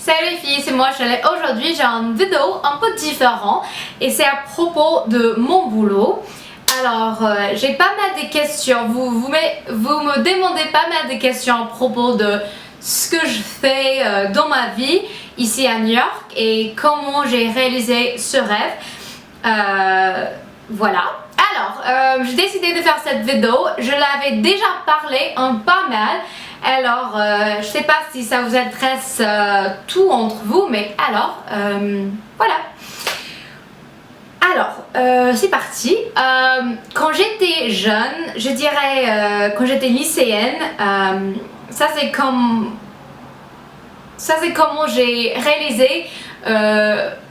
Salut les filles, c'est moi Chalet. Aujourd'hui j'ai une vidéo un peu différente et c'est à propos de mon boulot. Alors j'ai pas mal de questions, vous me demandez pas mal de questions à propos de ce que je fais dans ma vie ici à New York et comment j'ai réalisé ce rêve. Voilà. Alors j'ai décidé de faire cette vidéo, je l'avais déjà parlé un pas mal. Alors, je sais pas si ça vous intéresse tout entre vous, mais alors, voilà. Alors, c'est parti. Quand j'étais jeune, je dirais quand j'étais lycéenne, ça c'est comment j'ai réalisé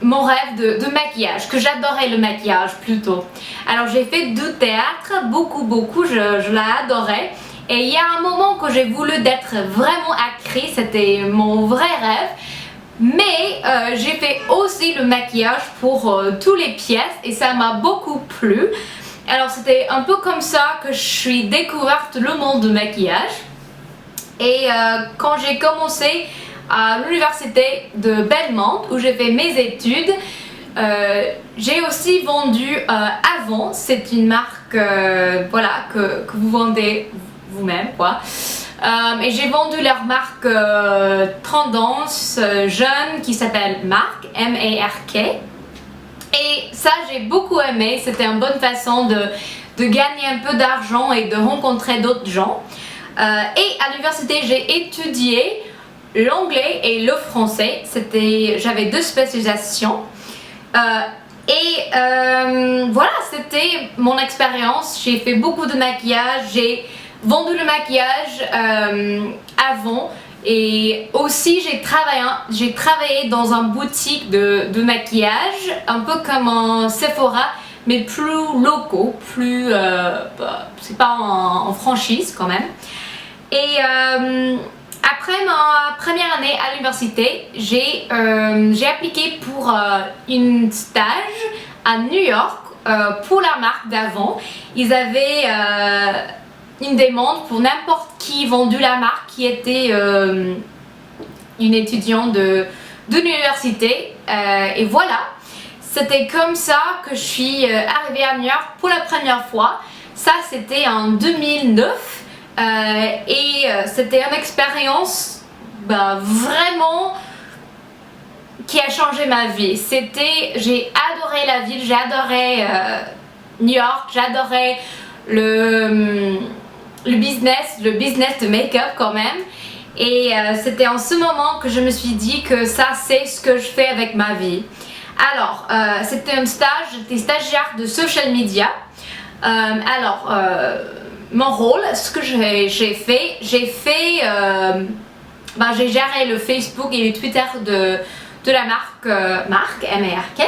mon rêve de maquillage, que j'adorais le maquillage plutôt. Alors j'ai fait du théâtre, beaucoup, je l'adorais. Et il y a un moment que j'ai voulu d'être vraiment actrice, c'était mon vrai rêve. Mais j'ai fait aussi le maquillage pour toutes les pièces et ça m'a beaucoup plu. Alors c'était un peu comme ça que je suis découverte le monde du maquillage. Et quand j'ai commencé à l'université de Belmont où j'ai fait mes études, j'ai aussi vendu Avon, c'est une marque voilà, que vous vendez vous-même quoi. Et j'ai vendu leur marque tendance jeune qui s'appelle Marc, M-A-R-K. Et ça j'ai beaucoup aimé, c'était une bonne façon de gagner un peu d'argent et de rencontrer d'autres gens. Et à l'université j'ai étudié l'anglais et le français, j'avais 2 spécialisations. Voilà, c'était mon expérience, j'ai fait beaucoup de maquillage, j'ai vendu le maquillage avant et aussi j'ai travaillé dans une boutique de maquillage, un peu comme un Sephora mais plus locaux, plus c'est pas en franchise quand même. Et après ma première année à l'université, j'ai appliqué pour une stage à New York pour la marque d'Avon. Ils avaient une demande pour n'importe qui vendu la marque qui était une étudiante de l'université. Et voilà, c'était comme ça que je suis arrivée à New York pour la première fois. Ça c'était en 2009. C'était une expérience vraiment qui a changé ma vie. J'ai adoré la ville, j'ai adoré New York, j'adorais le business de make-up quand même. Et c'était en ce moment que je me suis dit que ça c'est ce que je fais avec ma vie. Alors c'était un stage, j'étais stagiaire de social media. Mon rôle, ce que j'ai fait, j'ai géré le Facebook et le Twitter de la marque M-A-R-K.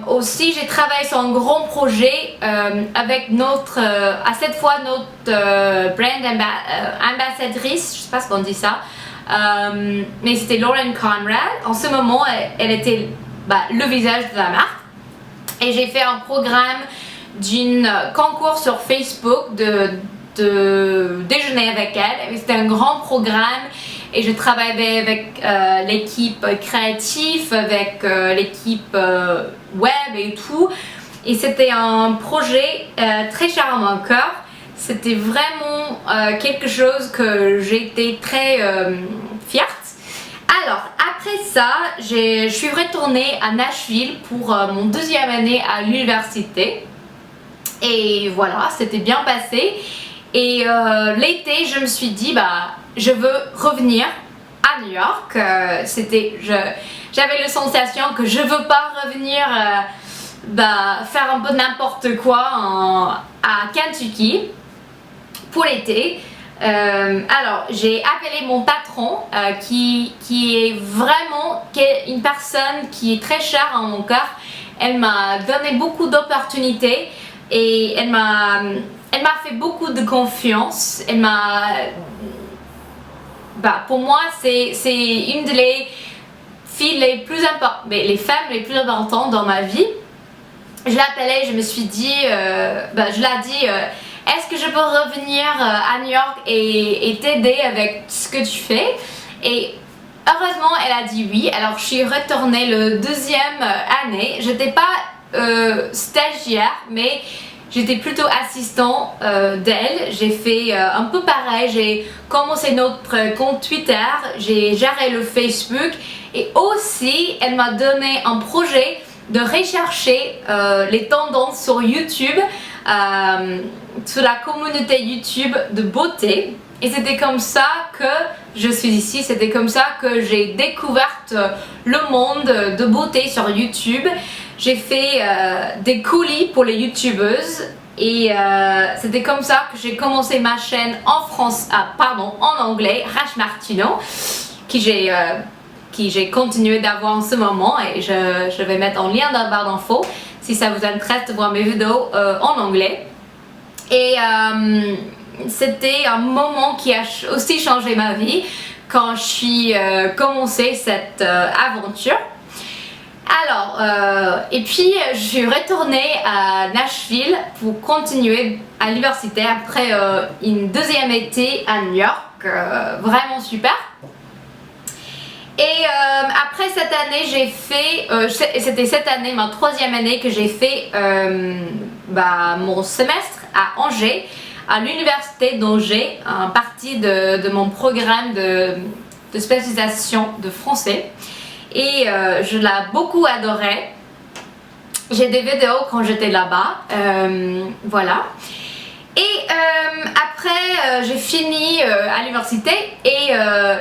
Aussi j'ai travaillé sur un grand projet avec à cette fois notre brand ambassadrice, je sais pas ce qu'on dit ça, mais c'était Lauren Conrad. En ce moment elle était le visage de la marque et j'ai fait un programme d'un concours sur Facebook de déjeuner avec elle. C'était un grand programme et je travaillais avec l'équipe créative, avec l'équipe web et tout. Et c'était un projet très cher à mon cœur. C'était vraiment quelque chose que j'étais très fière. Alors après ça, je suis retournée à Nashville pour mon 2e année à l'université. Et voilà, c'était bien passé. Et l'été, je me suis dit, je veux revenir à New York. J'avais la sensation que je veux pas revenir faire un peu n'importe quoi à Kentucky pour l'été. Alors, j'ai appelé mon patron qui est vraiment une personne qui est très chère à mon cœur. Elle m'a donné beaucoup d'opportunités. Et elle m'a fait beaucoup de confiance. Pour moi c'est une des filles les femmes les plus importantes dans ma vie. Je l'ai appelée, je me suis dit, je l'ai dit, est-ce que je peux revenir à New York et t'aider avec ce que tu fais? Et heureusement, elle a dit oui. Alors, je suis retournée le deuxième année. J'étais pas stagiaire, mais j'étais plutôt assistant d'elle. J'ai fait un peu pareil. J'ai commencé notre compte Twitter. J'ai géré le Facebook. Et aussi, elle m'a donné un projet de rechercher les tendances sur YouTube, sur la communauté YouTube de beauté. Et c'était comme ça que je suis ici, c'était comme ça que j'ai découvert le monde de beauté sur YouTube. J'ai fait des colis pour les youtubeuses et c'était comme ça que j'ai commencé ma chaîne en anglais, Rash Martino, qui j'ai continué d'avoir en ce moment, et je vais mettre en lien dans la barre d'infos si ça vous intéresse de voir mes vidéos en anglais. Et c'était un moment qui a aussi changé ma vie quand je suis commencé cette aventure. Alors, et puis je suis retournée à Nashville pour continuer à l'université après une deuxième été à New York, vraiment super. Et après cette année, j'ai fait, c'était cette année, ma troisième année, que j'ai fait mon semestre à Angers, à l'université d'Angers, en partie de mon programme de spécialisation de français. Et je l'ai beaucoup adoré. J'ai des vidéos quand j'étais là-bas, voilà. Et après, j'ai fini à l'université et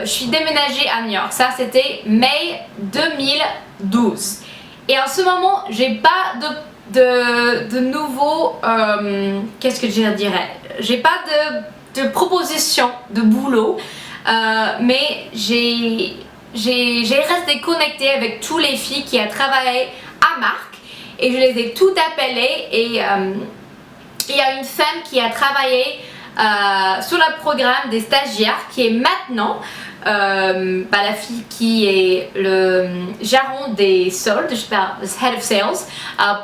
je suis déménagée à New York. Ça, c'était mai 2012. Et en ce moment, j'ai pas de nouveau, qu'est-ce que je dirais? J'ai pas de proposition de boulot, mais j'ai resté connectée avec toutes les filles qui ont travaillé à Marc et je les ai toutes appelées. Et il y a une femme qui a travaillé sur le programme des stagiaires qui est maintenant la fille qui est le gérant des soldes, je sais pas, Head of Sales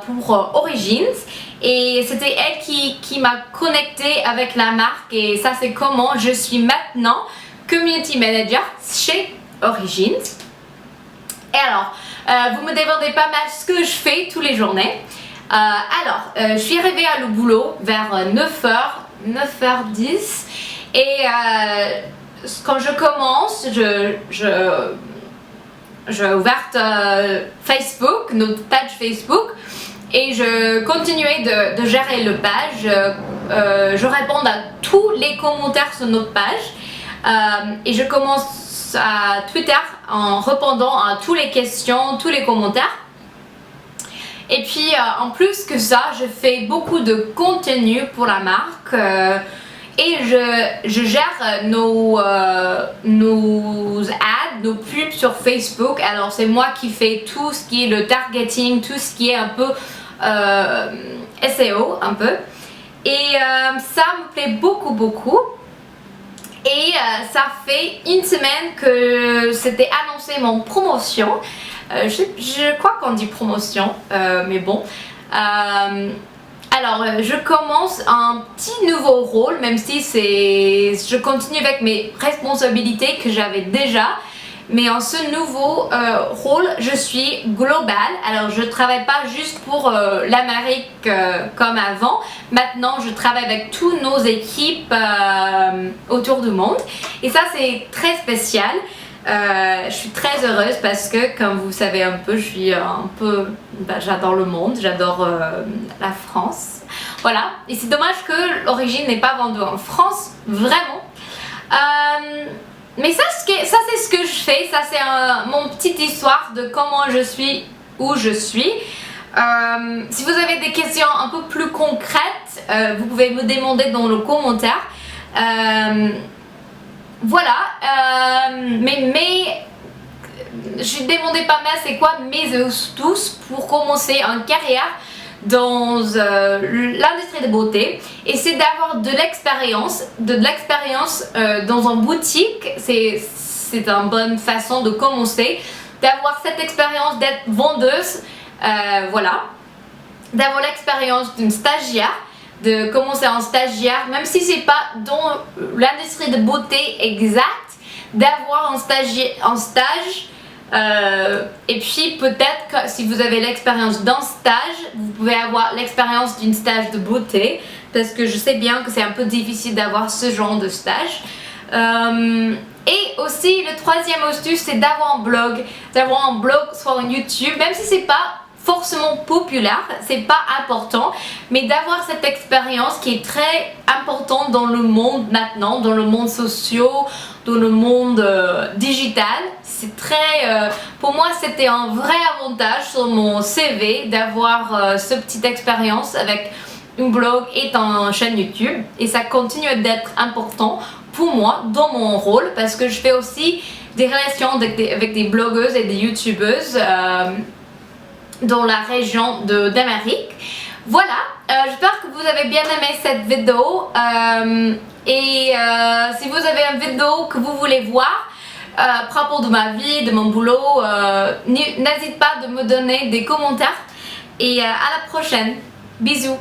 pour Origins. Et c'était elle qui m'a connectée avec la marque, et ça c'est comment je suis maintenant Community Manager chez Origins. Et alors, vous me demandez pas mal ce que je fais tous les journées. Je suis arrivée à le boulot vers 9h10 et quand je commence, j'ai ouvert Facebook, notre page Facebook, et je continuais de gérer le page. Je réponds à tous les commentaires sur notre page et je commence à Twitter en répondant à toutes les questions, tous les commentaires. Et puis en plus que ça, je fais beaucoup de contenu pour la marque et je gère nos ads, nos pubs sur Facebook. Alors c'est moi qui fais tout ce qui est le targeting, tout ce qui est un peu SEO un peu. Et ça me plaît beaucoup. Et ça fait une semaine que c'était annoncé mon promotion. Je crois qu'on dit promotion, mais bon. Alors, je commence un petit nouveau rôle, même si je continue avec mes responsabilités que j'avais déjà. Mais en ce nouveau rôle, je suis globale. Alors, je ne travaille pas juste pour l'Amérique comme avant. Maintenant, je travaille avec toutes nos équipes autour du monde. Et ça, c'est très spécial. Je suis très heureuse parce que, comme vous savez un peu, j'adore le monde, j'adore la France. Voilà. Et c'est dommage que l'Origine n'est pas vendue en France, vraiment. Mais ça c'est ce que je fais, ça c'est mon petite histoire de comment je suis, où je suis. Si vous avez des questions un peu plus concrètes, vous pouvez me demander dans le commentaire. Voilà, mais je demandais pas mal c'est quoi mes astuces pour commencer une carrière dans l'industrie de beauté, et c'est d'avoir de l'expérience dans une boutique. C'est une bonne façon de commencer, d'avoir cette expérience d'être vendeuse, voilà, d'avoir l'expérience d'une stagiaire, de commencer en stagiaire, même si c'est pas dans l'industrie de beauté exacte, d'avoir un stage. Et puis peut-être que si vous avez l'expérience d'un stage, vous pouvez avoir l'expérience d'une stage de beauté, parce que je sais bien que c'est un peu difficile d'avoir ce genre de stage. Et aussi le troisième astuce, c'est d'avoir un blog sur YouTube, même si c'est pas forcément populaire, c'est pas important, mais d'avoir cette expérience qui est très importante dans le monde maintenant, dans le monde social, dans le monde digital. C'est très, pour moi c'était un vrai avantage sur mon CV d'avoir cette petite expérience avec un blog et une chaîne YouTube, et ça continue d'être important pour moi dans mon rôle, parce que je fais aussi des relations avec des blogueuses et des youtubeuses dans la région d'Amérique. Voilà, j'espère que vous avez bien aimé cette vidéo, et si vous avez une vidéo que vous voulez voir à propos de ma vie, de mon boulot, n'hésitez pas de me donner des commentaires, et à la prochaine. Bisous.